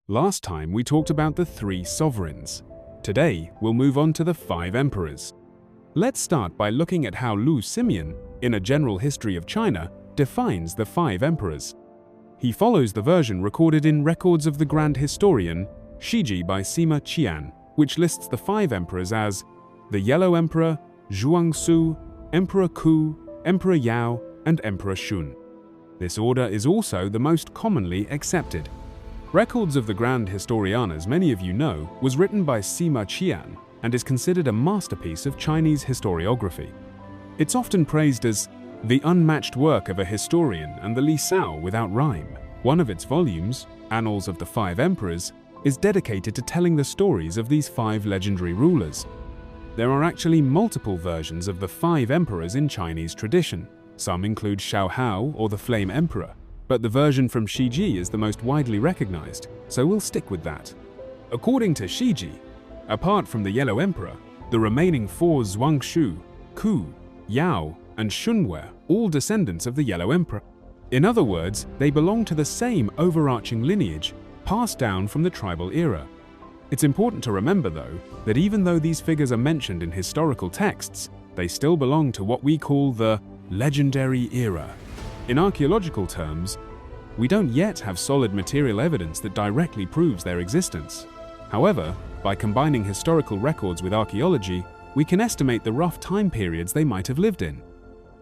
Last time we talked about the 3 sovereigns. Today we'll move on to the 5 emperors. Let's start by looking at how Lu Ximian, in A General History of China, defines the 5 emperors. He follows the version recorded in Records of the Grand Historian, Shiji by Sima Qian, which lists the 5 emperors as the Yellow Emperor, Zhuangsu, Emperor Ku, Emperor Yao, and Emperor Shun. This order is also the most commonly accepted. Records of the Grand Historian, as many of you know, was written by Sima Qian and is considered a masterpiece of Chinese historiography. It's often praised as the unmatched work of a historian and the Li Sao without rhyme. One of its volumes, Annals of the 5 Emperors, is dedicated to telling the stories of these 5 legendary rulers. There are actually multiple versions of the 5 emperors in Chinese tradition. Some include Xiao Hao or the Flame Emperor, but the version from Shiji is the most widely recognized, so we'll stick with that. According to Shiji, apart from the Yellow Emperor, the remaining 4 Zhuangsu, Ku, Yao, and Shun were all descendants of the Yellow Emperor. In other words, they belong to the same overarching lineage passed down from the tribal era. It's important to remember, though, that even though these figures are mentioned in historical texts, they still belong to what we call the legendary era. In archaeological terms, we don't yet have solid material evidence that directly proves their existence. However, by combining historical records with archaeology, we can estimate the rough time periods they might have lived in.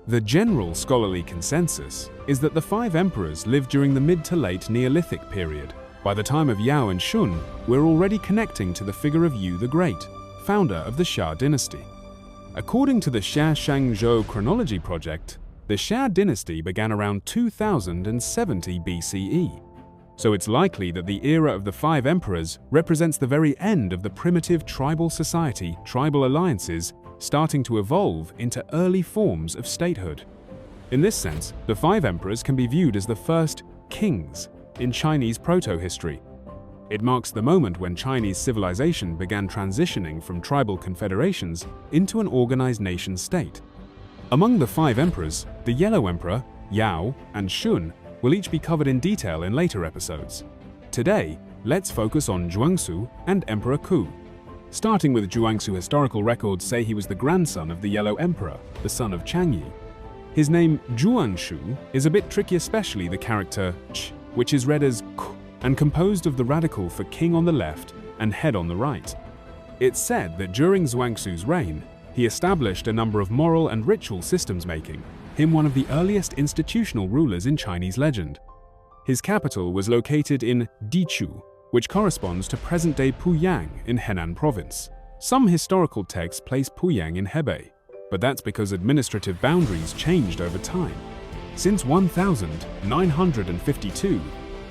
The general scholarly consensus is that the 5 emperors lived during the mid to late Neolithic period. By the time of Yao and Shun, we're already connecting to the figure of Yu the Great, founder of the Xia dynasty. According to the Xia Shangzhou Chronology Project, the Xia dynasty began around 2070 BCE. So it's likely that the era of the 5 emperors represents the very end of the primitive tribal society, tribal alliances, starting to evolve into early forms of statehood. In this sense, the 5 emperors can be viewed as the first kings in Chinese proto-history. It marks the moment when Chinese civilization began transitioning from tribal confederations into an organized nation-state. Among the 5 emperors, the Yellow Emperor, Yao, and Shun will each be covered in detail in later episodes. Today, let's focus on Zhuangsu and Emperor Ku. Starting with Zhuangsu, historical records say he was the grandson of the Yellow Emperor, the son of Changyi. His name Zhuanshu is a bit tricky, especially the character ch, which is read as k, and composed of the radical for king on the left and head on the right. It's said that during Zhuangsu's reign, he established a number of moral and ritual systems, making him one of the earliest institutional rulers in Chinese legend. His capital was located in Dichu, which corresponds to present-day Puyang in Henan province. Some historical texts place Puyang in Hebei, but that's because administrative boundaries changed over time. Since 1952,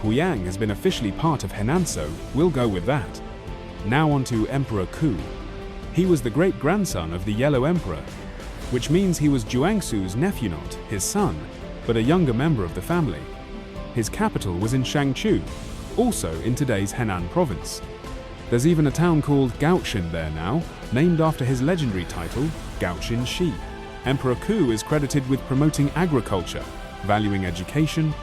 Puyang has been officially part of Henan, so we'll go with that. Now on to Emperor Ku. He was the great-grandson of the Yellow Emperor, which means he was Zhuangsu's nephew, not his son, but a younger member of the family. His capital was in Shangqiu, also in today's Henan province. There's even a town called Gaoxin there now, named after his legendary title, Gaoxin Shi. Emperor Ku is credited with promoting agriculture, valuing education,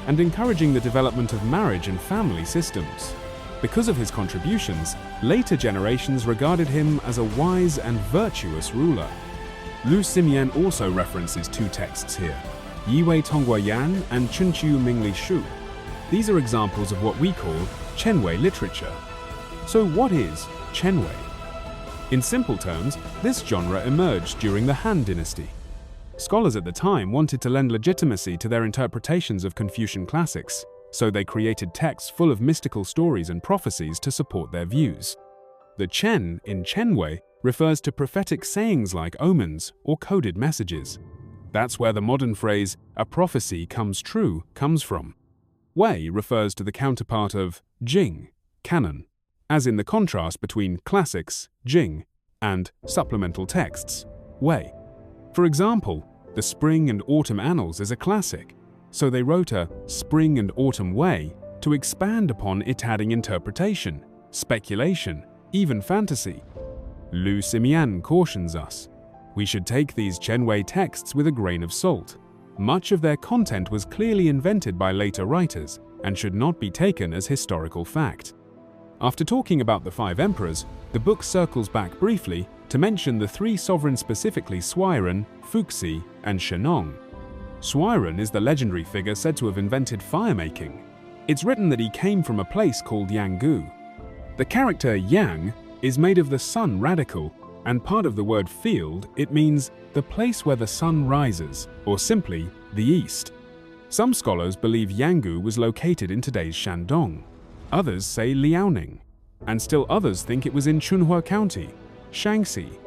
and encouraging the development of marriage and family systems. Because of his contributions, later generations regarded him as a wise and virtuous ruler. Lu Ximian also references 2 texts here, Yiwei Tongguoyan and Chunqiu Mingli Shu. These are examples of what we call Qianwei literature. So what is Qianwei? In simple terms, this genre emerged during the Han Dynasty. Scholars at the time wanted to lend legitimacy to their interpretations of Confucian classics, so they created texts full of mystical stories and prophecies to support their views. The Qian in Qianwei refers to prophetic sayings like omens or coded messages. That's where the modern phrase, "a prophecy comes true," comes from. Wei refers to the counterpart of Jing, canon, as in the contrast between classics, Jing, and supplemental texts, Wei. For example, the Spring and Autumn Annals is a classic, so they wrote a Spring and Autumn Wei to expand upon it, adding interpretation, speculation, even fantasy. Lu Ximian cautions us. We should take these Qianwei texts with a grain of salt. Much of their content was clearly invented by later writers, and should not be taken as historical fact. After talking about the 5 emperors, the book circles back briefly to mention the 3 sovereigns, specifically Shuairen, Fuxi, and Shennong. Shuairen is the legendary figure said to have invented fire-making. It's written that he came from a place called Yanggu. The character Yang is made of the sun radical, and part of the word field, it means the place where the sun rises, or simply, the east. Some scholars believe Yanggu was located in today's Shandong. Others say Liaoning, and still others think it was in Chunhua County, Shaanxi.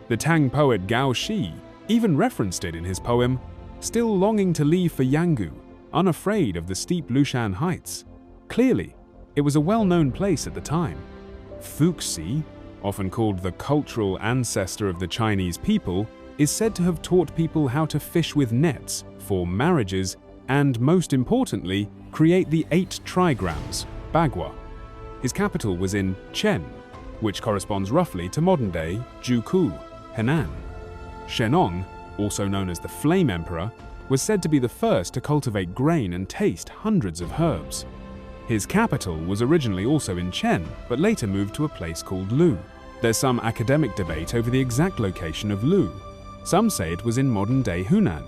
The Tang poet Gao Shi even referenced it in his poem, Still Longing to Leave for Yanggu, Unafraid of the Steep Lushan Heights. Clearly, it was a well-known place at the time. Fuxi, often called the cultural ancestor of the Chinese people, is said to have taught people how to fish with nets, form marriages, and most importantly, create the 8 trigrams, Bagua. His capital was in Chen, which corresponds roughly to modern-day Juku, Henan. Shennong, also known as the Flame Emperor, was said to be the first to cultivate grain and taste hundreds of herbs. His capital was originally also in Chen, but later moved to a place called Lu. There's some academic debate over the exact location of Lu. Some say it was in modern-day Hunan.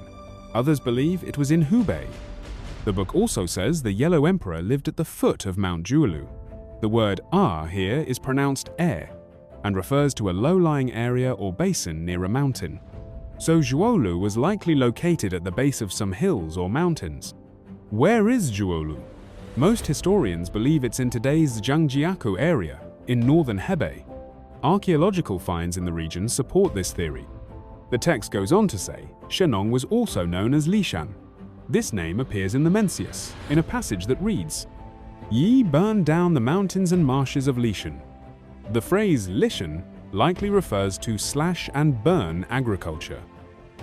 Others believe it was in Hubei. The book also says the Yellow Emperor lived at the foot of Mount Juelu. The word "er" here is pronounced "air" and refers to a low-lying area or basin near a mountain. So Zhuolu was likely located at the base of some hills or mountains. Where is Zhuolu? Most historians believe it's in today's Zhangjiakou area, in northern Hebei. Archaeological finds in the region support this theory. The text goes on to say Shennong was also known as Lishan. This name appears in the Mencius, in a passage that reads, Ye burn down the mountains and marshes of Lishan. The phrase Lishan likely refers to slash and burn agriculture.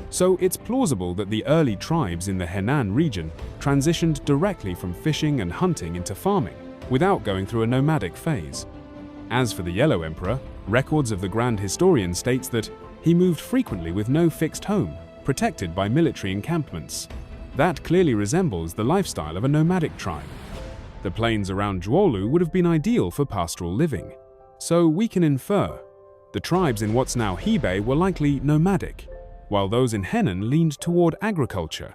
So it's plausible that the early tribes in the Henan region transitioned directly from fishing and hunting into farming, without going through a nomadic phase. As for the Yellow Emperor, records of the Grand Historian states that he moved frequently with no fixed home, protected by military encampments. That clearly resembles the lifestyle of a nomadic tribe. The plains around Zhuolu would have been ideal for pastoral living. So we can infer the tribes in what's now Hebei were likely nomadic, while those in Henan leaned toward agriculture.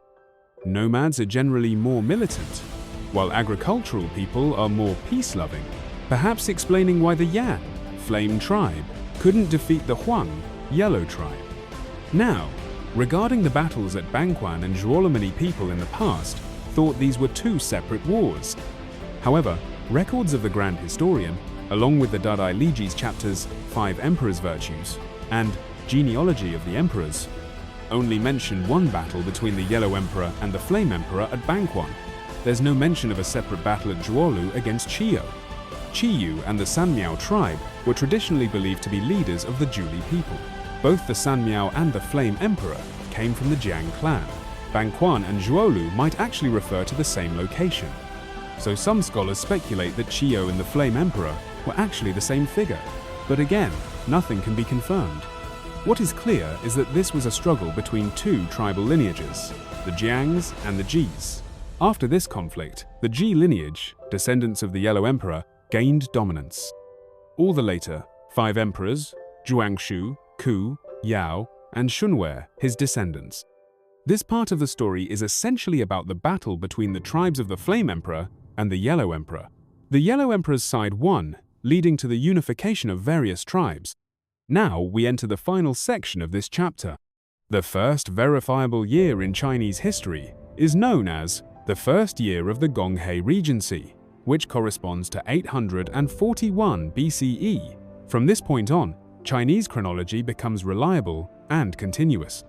Nomads are generally more militant, while agricultural people are more peace-loving, perhaps explaining why the Yan, Flame tribe, couldn't defeat the Huang, Yellow tribe. Now, regarding the battles at Bangquan and Zhuolu, many people in the past thought these were 2 separate wars. However, records of the Grand Historian, along with the Dadai Liji's chapters 5 Emperors' Virtues and Genealogy of the Emperors, only mention one battle between the Yellow Emperor and the Flame Emperor at Bangquan. There's no mention of a separate battle at Zhuolu against Qiyu. Qiyu and the Sanmiao tribe were traditionally believed to be leaders of the Zhuli people. Both the Sanmiao and the Flame Emperor came from the Jiang clan. Bangquan and Zhuolu might actually refer to the same location. So some scholars speculate that Qiyu and the Flame Emperor were actually the same figure. But again, nothing can be confirmed. What is clear is that this was a struggle between 2 tribal lineages, the Jiangs and the Jis. After this conflict, the Ji lineage, descendants of the Yellow Emperor, gained dominance. All the later 5 emperors, Zhuangshu, Ku, Yao, and Shunwei, his descendants. This part of the story is essentially about the battle between the tribes of the Flame Emperor and the Yellow Emperor. The Yellow Emperor's side won, leading to the unification of various tribes. Now we enter the final section of this chapter. The first verifiable year in Chinese history is known as the first year of the Gonghe Regency, which corresponds to 841 BCE. From this point on, Chinese chronology becomes reliable and continuous.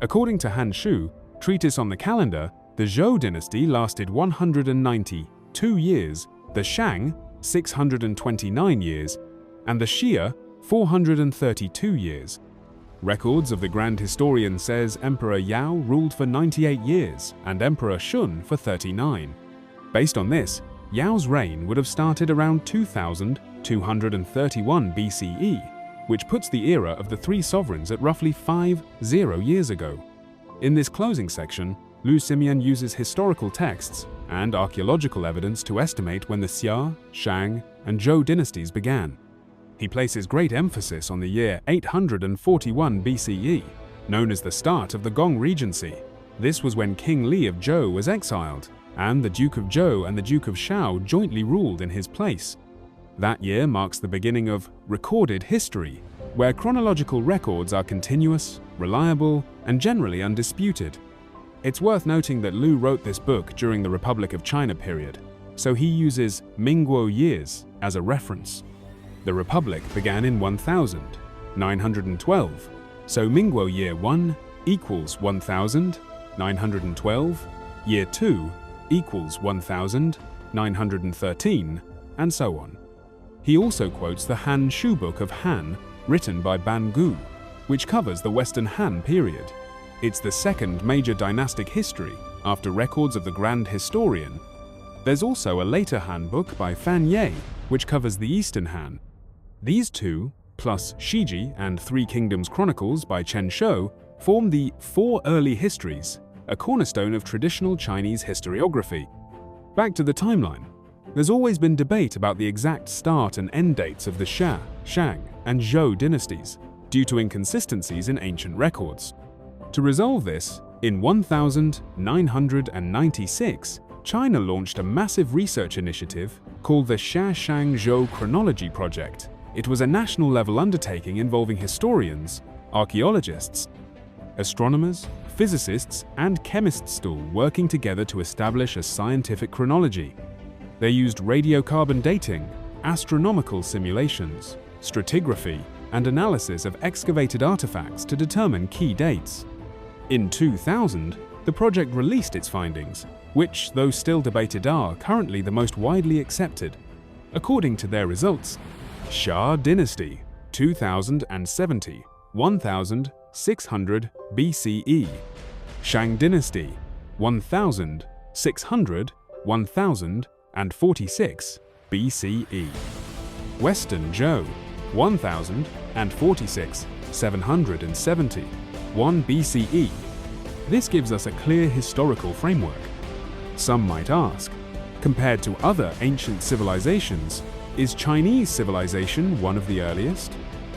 According to Han Shu, treatise on the calendar, the Zhou dynasty lasted 192 years, the Shang 629 years, and the Xia 432 years. Records of the Grand Historian says Emperor Yao ruled for 98 years and Emperor Shun for 39. Based on this, Yao's reign would have started around 2231 BCE, which puts the era of the 3 sovereigns at roughly 50 years ago. In this closing section, Lu Simian uses historical texts and archaeological evidence to estimate when the Xia, Shang, and Zhou dynasties began. He places great emphasis on the year 841 BCE, known as the start of the Gong Regency. This was when King Li of Zhou was exiled, and the Duke of Zhou and the Duke of Shao jointly ruled in his place. That year marks the beginning of recorded history, where chronological records are continuous, reliable, and generally undisputed. It's worth noting that Lu wrote this book during the Republic of China period, so he uses Mingguo years as a reference. The Republic began in 1912, so Mingguo year 1 equals 1912, year 2 equals 1913, and so on. He also quotes the Han Shu Book of Han, written by Ban Gu, which covers the Western Han period. It's the second major dynastic history after records of the Grand Historian. There's also a later Han book by Fan Ye, which covers the Eastern Han. These two, plus Shiji and Three Kingdoms Chronicles by Chen Shou, form the Four Early Histories, a cornerstone of traditional Chinese historiography. Back to the timeline. There's always been debate about the exact start and end dates of the Xia, Shang, and Zhou dynasties, due to inconsistencies in ancient records. To resolve this, in 1996, China launched a massive research initiative called the Xia Shang Zhou Chronology Project. It was a national-level undertaking involving historians, archaeologists, astronomers, physicists, and chemists all working together to establish a scientific chronology. They used radiocarbon dating, astronomical simulations, stratigraphy, and analysis of excavated artifacts to determine key dates. In 2000, the project released its findings, which, though still debated, are currently the most widely accepted. According to their results, Xia Dynasty, 2070, 1600 BCE. Shang Dynasty, 1600, 1046 BCE. Western Zhou, 1046, 770, 1 BCE. This gives us a clear historical framework. Some might ask, compared to other ancient civilizations, is Chinese civilization one of the earliest?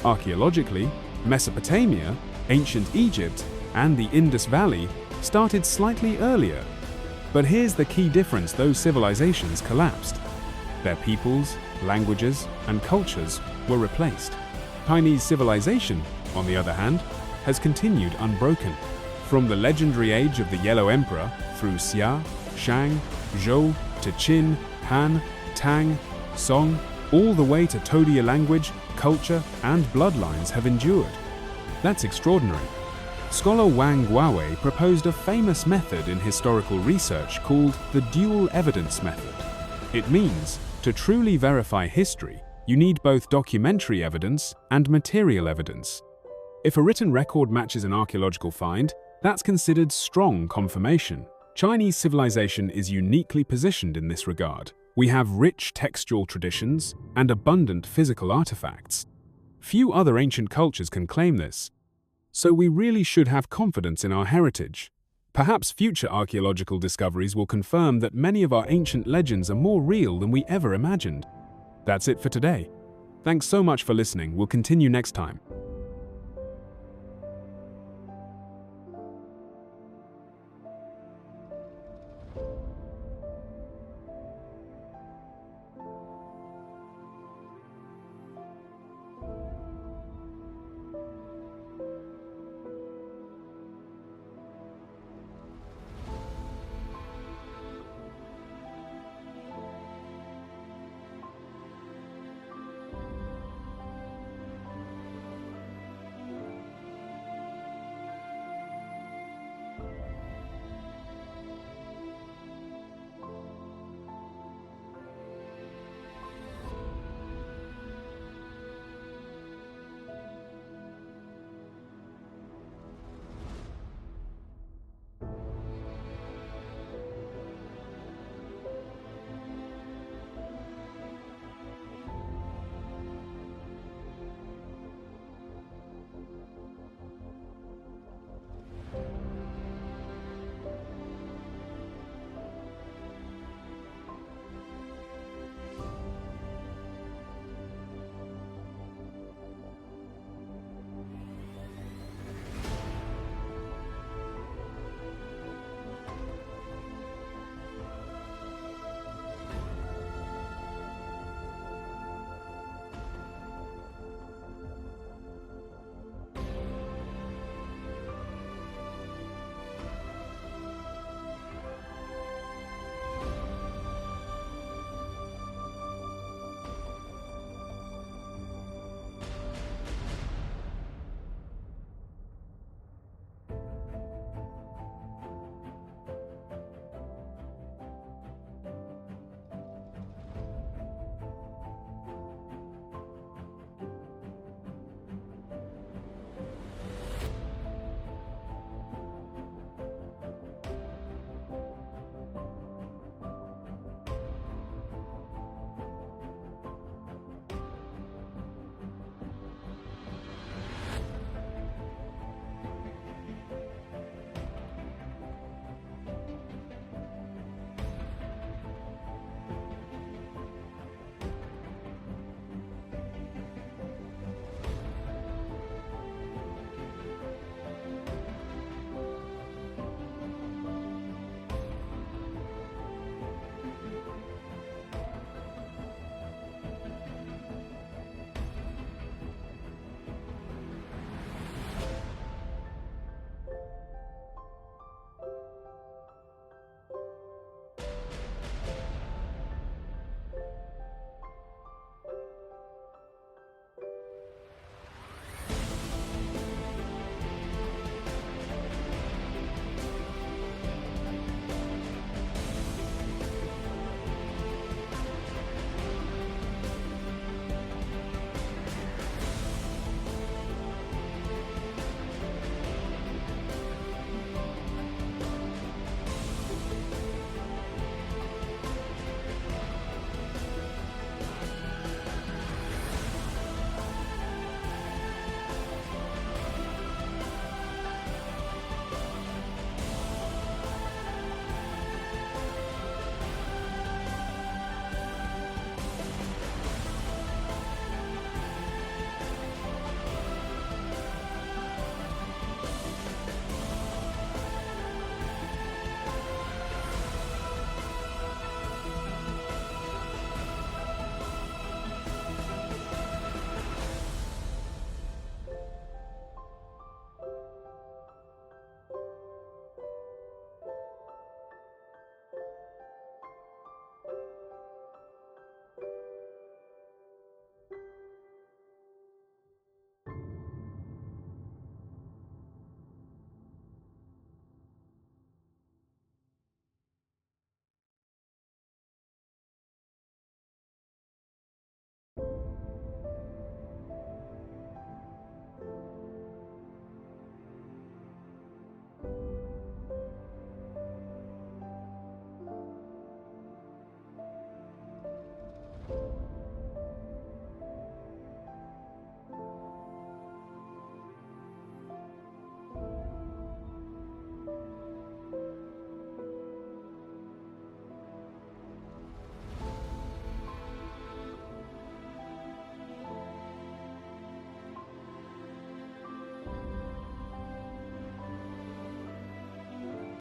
Archaeologically, Mesopotamia, ancient Egypt, and the Indus Valley started slightly earlier. But here's the key difference: those civilizations collapsed. Their peoples, languages, and cultures were replaced. Chinese civilization, on the other hand, has continued unbroken. From the legendary age of the Yellow Emperor through Xia, Shang, Zhou to Qin, Han, Tang, Song, all the way to Todia language, culture, and bloodlines have endured. That's extraordinary. Scholar Wang Guowei proposed a famous method in historical research called the dual evidence method. It means, to truly verify history, you need both documentary evidence and material evidence. If a written record matches an archaeological find, that's considered strong confirmation. Chinese civilization is uniquely positioned in this regard. We have rich textual traditions and abundant physical artifacts. Few other ancient cultures can claim this. So we really should have confidence in our heritage. Perhaps future archaeological discoveries will confirm that many of our ancient legends are more real than we ever imagined. That's it for today. Thanks so much for listening. We'll continue next time.